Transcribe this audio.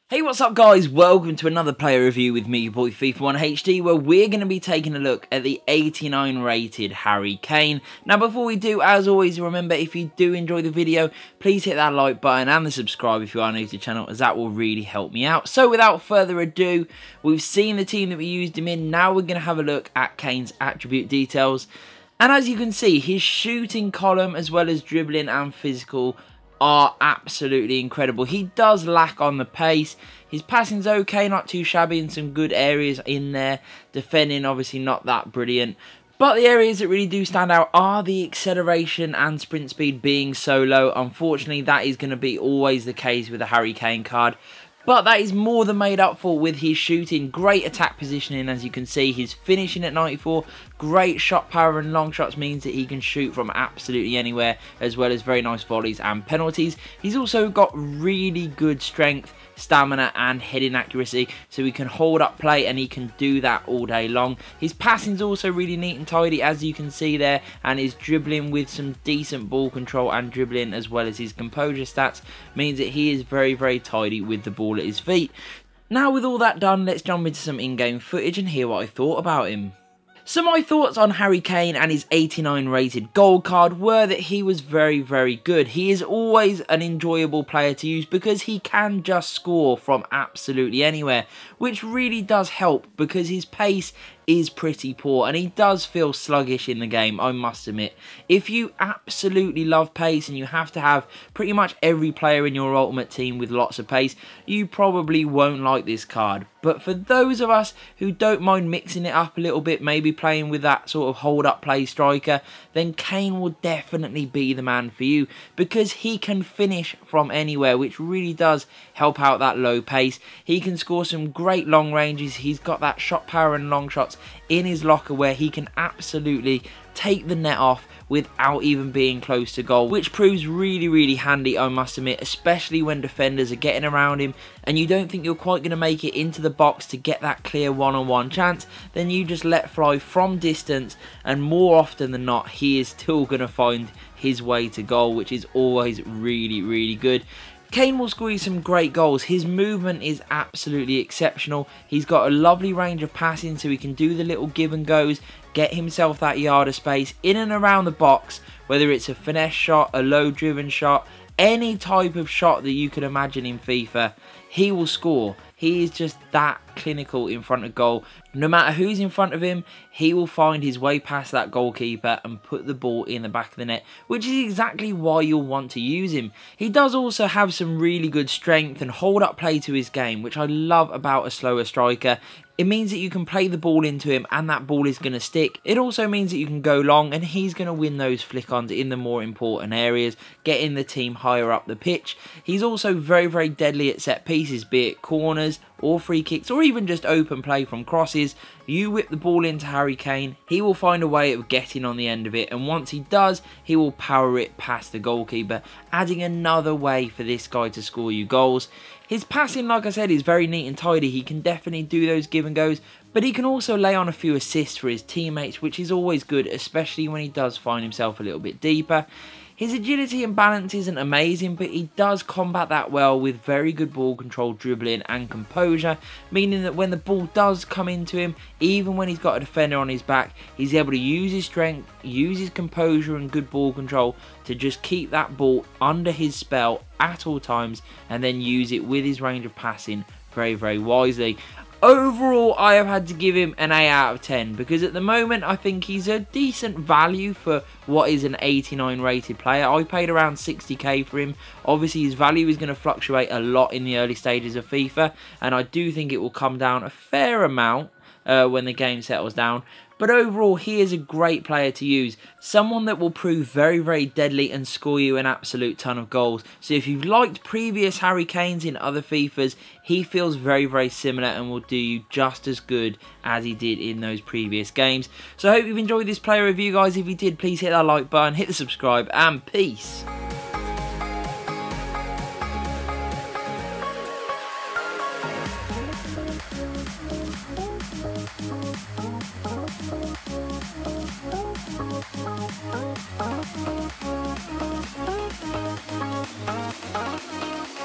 Hey, what's up guys? Welcome to another player review with me, your boy FIFA 1 HD, where we're going to be taking a look at the 89 rated Harry Kane. Now before we do, as always, remember if you do enjoy the video, please hit that like button and the subscribe if you are new to the channel, as that will really help me out. So without further ado, we've seen the team that we used him in, now we're going to have a look at Kane's attribute details. And as you can see, his shooting column as well as dribbling and physical are absolutely incredible. He does lack on the pace. His passing's okay, not too shabby, and some good areas in there. Defending obviously not that brilliant. But the areas that really do stand out are the acceleration and sprint speed being so low. Unfortunately, that is going to be always the case with a Harry Kane card. But that is more than made up for with his shooting. Great attack positioning, as you can see. His finishing at 94. Great shot power and long shots means that he can shoot from absolutely anywhere, as well as very nice volleys and penalties. He's also got really good strength, stamina and heading accuracy, so he can hold up play and he can do that all day long. His passing's also really neat and tidy, as you can see there, and his dribbling with some decent ball control and dribbling, as well as his composure stats, means that he is very tidy with the ball at his feet. Now with all that done, let's jump into some in-game footage and hear what I thought about him. So my thoughts on Harry Kane and his 89 rated gold card were that he was very good. He is always an enjoyable player to use because he can just score from absolutely anywhere, which really does help because his pace is pretty poor and he does feel sluggish in the game, I must admit. If you absolutely love pace and you have to have pretty much every player in your ultimate team with lots of pace, you probably won't like this card. But for those of us who don't mind mixing it up a little bit, maybe playing with that sort of hold-up play striker, then Kane will definitely be the man for you because he can finish from anywhere, which really does help out that low pace. He can score some great long ranges. He's got that shot power and long shots in his locker where he can absolutely take the net off without even being close to goal, which proves really handy, I must admit, especially when defenders are getting around him and you don't think you're quite going to make it into the box to get that clear one-on-one chance. Then you just let fly from distance and more often than not he is still going to find his way to goal, which is always really good. Kane will score you some great goals. His movement is absolutely exceptional. He's got a lovely range of passing, so he can do the little give and goes, get himself that yard of space in and around the box, whether it's a finesse shot, a low driven shot, any type of shot that you can imagine in FIFA, he will score. He is just that clinical in front of goal. No matter who's in front of him, he will find his way past that goalkeeper and put the ball in the back of the net, which is exactly why you'll want to use him. He does also have some really good strength and hold up play to his game, which I love about a slower striker. It means that you can play the ball into him and that ball is going to stick. It also means that you can go long and he's going to win those flick-ons in the more important areas, getting the team higher up the pitch. He's also very deadly at set pieces, be it corners or free kicks or even just open play from crosses. You whip the ball into Harry Kane, he will find a way of getting on the end of it, and once he does, he will power it past the goalkeeper, adding another way for this guy to score you goals. His passing, like I said, is very neat and tidy. He can definitely do those give and goes, but he can also lay on a few assists for his teammates, which is always good, especially when he does find himself a little bit deeper. His agility and balance isn't amazing, but he does combat that well with very good ball control, dribbling and composure, meaning that when the ball does come into him, even when he's got a defender on his back, he's able to use his strength, use his composure and good ball control to just keep that ball under his spell at all times and then use it with his range of passing very wisely. Overall, I have had to give him an 8 out of 10 because at the moment I think he's a decent value for what is an 89 rated player. I paid around 60k for him. Obviously his value is going to fluctuate a lot in the early stages of FIFA, and I do think it will come down a fair amount when the game settles down. But overall, he is a great player to use. Someone that will prove very deadly and score you an absolute ton of goals. So if you've liked previous Harry Kanes in other FIFAs, he feels very similar and will do you just as good as he did in those previous games. So I hope you've enjoyed this player review, guys. If you did, please hit that like button, hit the subscribe, and peace. We'll be right back.